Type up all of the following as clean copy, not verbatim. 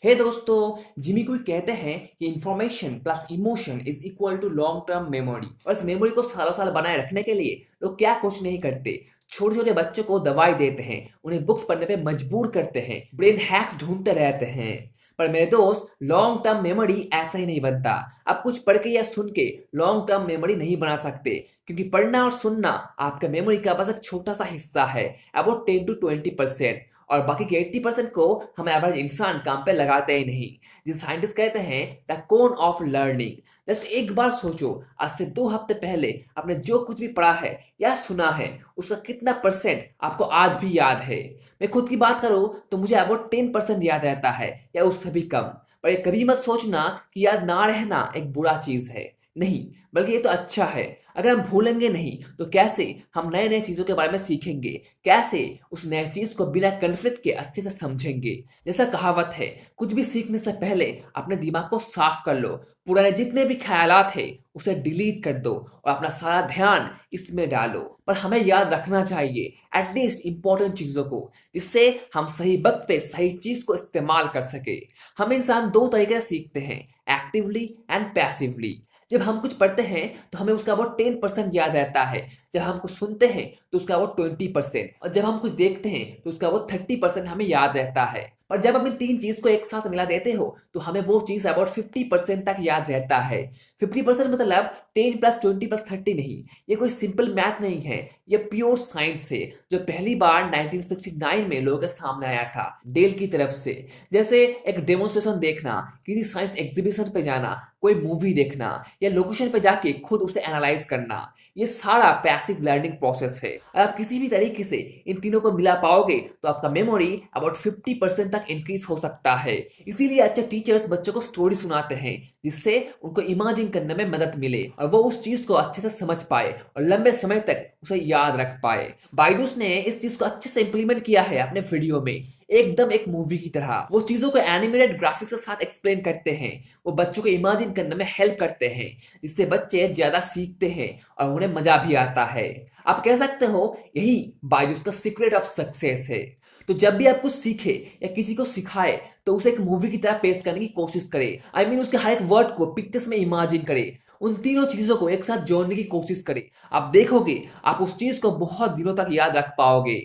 हे दोस्तों, जिमी कोई कहते हैं कि information plus emotion is equal to long term memory. और इस मेमोरी को सालों साल बनाए रखने के लिए लोग क्या कुछ नहीं करते। छोटे छोटे बच्चों को दवाई देते हैं, उन्हें बुक्स पढ़ने पे मजबूर करते हैं, ब्रेन हैक्स ढूंढते रहते हैं। पर मेरे दोस्त, लॉन्ग टर्म मेमोरी ऐसा ही नहीं बनता। आप कुछ पढ़ के या सुन के लॉन्ग टर्म मेमोरी नहीं बना सकते, क्योंकि पढ़ना और सुनना आपका मेमोरी का बस एक छोटा सा हिस्सा है, अबाउट 10 to 20%। और बाकी के 80% को हम एवरेज इंसान काम पे लगाते ही नहीं, जिसे साइंटिस्ट कहते हैं the cone of learning. Just एक बार सोचो, आज से 2 हफ्ते पहले आपने जो कुछ भी पढ़ा है या सुना है, उसका कितना परसेंट आपको आज भी याद है। मैं खुद की बात करूं तो मुझे अबाउट 10% याद रहता है, या उससे भी कम। पर ये कभी मत सोचना कि याद ना रहना एक बुरा चीज है, नहीं, बल्कि ये तो अच्छा है। अगर हम भूलेंगे नहीं तो कैसे हम नए नए चीजों के बारे में सीखेंगे, कैसे उस नए चीज को बिना कन्फ्लिक्ट के अच्छे से समझेंगे। जैसा कहावत है, कुछ भी सीखने से पहले अपने दिमाग को साफ कर लो, पुराने जितने भी ख्यालात है उसे डिलीट कर दो और अपना सारा ध्यान इसमें डालो। पर हमें याद रखना चाहिए एटलीस्ट इंपॉर्टेंट चीजों को, जिससे हम सही वक्त पे सही चीज को इस्तेमाल कर सके। हम इंसान दो तरीके से सीखते हैं, एक्टिवली एंड पैसिवली। जब हम कुछ पढ़ते हैं तो हमें उसका अबाउट 10% याद रहता है, जब हम कुछ सुनते हैं तो उसका अबाउट 20%, और जब हम कुछ देखते हैं तो उसका अबाउट 30% हमें याद रहता है। और जब हम इन तीन चीज को एक साथ मिला देते हो तो हमें वो चीज अबाउट 50% तक याद रहता है। 50% मतलब 10 + 20 + 30 नहीं। ये कोई सिंपल मैथ नहीं है, ये प्योर साइंस है, जो पहली बार 1969 में लोगों के सामने आया था डेल की तरफ से। जैसे एक डेमोन्स्ट्रेशन देखना, किसी साइंस एग्जीबिशन पे जाना, कोई मूवी देखना, या लोकेशन पे जाके खुद उसे एनालाइज करना, ये सारा पैसिव लर्निंग प्रोसेस है। अगर आप किसी भी तरीके से इन तीनों को मिला पाओगे तो आपका मेमोरी अबाउट 50% तक इंक्रीज हो सकता है। इसीलिए अच्छे टीचर्स बच्चों को स्टोरी सुनाते हैं, जिससे उनको इमेजिन करने में मदद मिले और वो उस चीज को अच्छे से समझ पाए और लंबे समय तक उसे याद रख पाए। बायजूस ने इस चीज को अच्छे से इंप्लीमेंट किया है अपने वीडियो में, एकदम एक मूवी की तरह। वो चीजों को एनिमेटेड ग्राफिक्स के साथ एक्सप्लेन करते हैं, वो बच्चों को इमेजिन करने में हेल्प करते हैं, जिससे बच्चे ज्यादा सीखते हैं और उन्हें मजा भी आता है। आप कह सकते हो यही बायजूस का सीक्रेट ऑफ सक्सेस है। तो जब भी आप कुछ सीखे या किसी को सिखाए तो उसे एक मूवी की तरह पेश करने की कोशिश करें। आई मीन उसके हर एक वर्ड को पिक्चर्स में इमेजिन करें, उन तीनों चीजों को एक साथ जोड़ने की कोशिश करें। आप देखोगे आप उस चीज को बहुत दिनों तक याद रख पाओगे।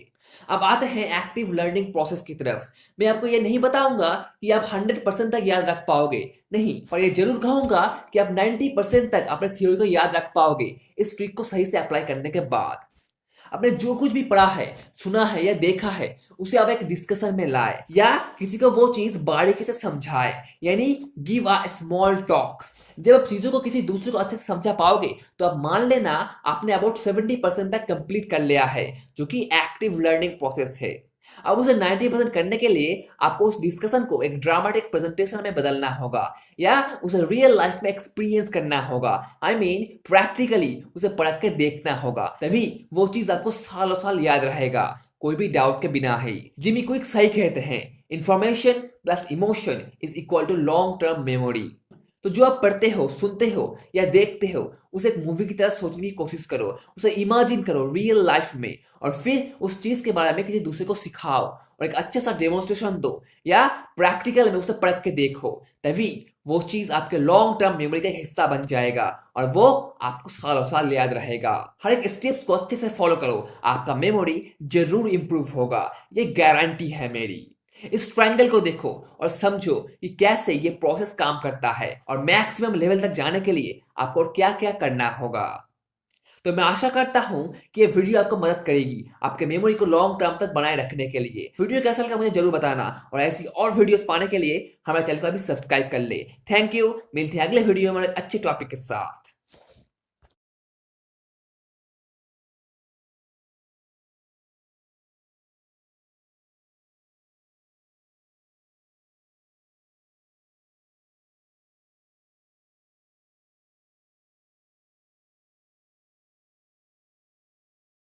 अब आते हैं एक्टिव लर्निंग प्रोसेस की तरफ। मैं आपको ये नहीं बताऊंगा कि आप 100% तक याद रख पाओगे, नहीं, पर ये जरूर कहूंगा कि आप 90% तक अपने थ्योरी को याद रख पाओगे, इस ट्रिक को सही से अप्लाई करने के बाद। आपने जो कुछ भी पढ़ा है, सुना है या देखा है, उसे आप एक डिस्कशन में लाए या किसी को वो चीज बारीकी से समझाए, यानी गिव अ स्मॉल टॉक। जब आप चीजों को किसी दूसरे को अच्छे से समझा पाओगे तो आप मान लेना आपने अबाउट 70% तक कंप्लीट कर लिया है, जो कि एक्टिव लर्निंग प्रोसेस है। अब उसे 90% करने के लिए आपको उस डिस्कशन को एक ड्रामेटिक प्रेजेंटेशन में बदलना होगा, या उसे रियल लाइफ में एक्सपीरियंस करना होगा। आई मीन प्रैक्टिकली उसे पढ़ के देखना होगा, तभी वो चीज आपको सालों साल याद रहेगा, कोई भी डाउट के बिना ही। जिमी क्विक सही कहते हैं, information plus emotion is equal to long term memory. तो जो आप पढ़ते हो, सुनते हो या देखते हो, उसे एक मूवी की तरह सोचने की कोशिश करो, उसे इमेजिन करो रियल लाइफ में, और फिर उस चीज के बारे में किसी दूसरे को सिखाओ और एक अच्छा सा डेमोन्स्ट्रेशन दो, या प्रैक्टिकल में उसे पढ़ के देखो। तभी वो चीज आपके लॉन्ग टर्म मेमोरी का एक हिस्सा बन जाएगा और वो आपको सालों साल याद रहेगा। हर एक स्टेप्स को अच्छे से फॉलो करो, आपका मेमोरी जरूर इंप्रूव होगा, ये गारंटी है मेरी। इस ट्रायंगल को देखो और समझो कि कैसे ये प्रोसेस काम करता है और मैक्सिमम लेवल तक जाने के लिए आपको क्या क्या करना होगा। तो मैं आशा करता हूं कि ये वीडियो आपको मदद करेगी आपके मेमोरी को लॉन्ग टर्म तक बनाए रखने के लिए। वीडियो कैसा लगा मुझे जरूर बताना, और ऐसी और वीडियोस पाने के लिए हमारे चैनल को अभी सब्सक्राइब कर ले। थैंक यू, मिलते हैं अगले वीडियो में अच्छे टॉपिक के साथ।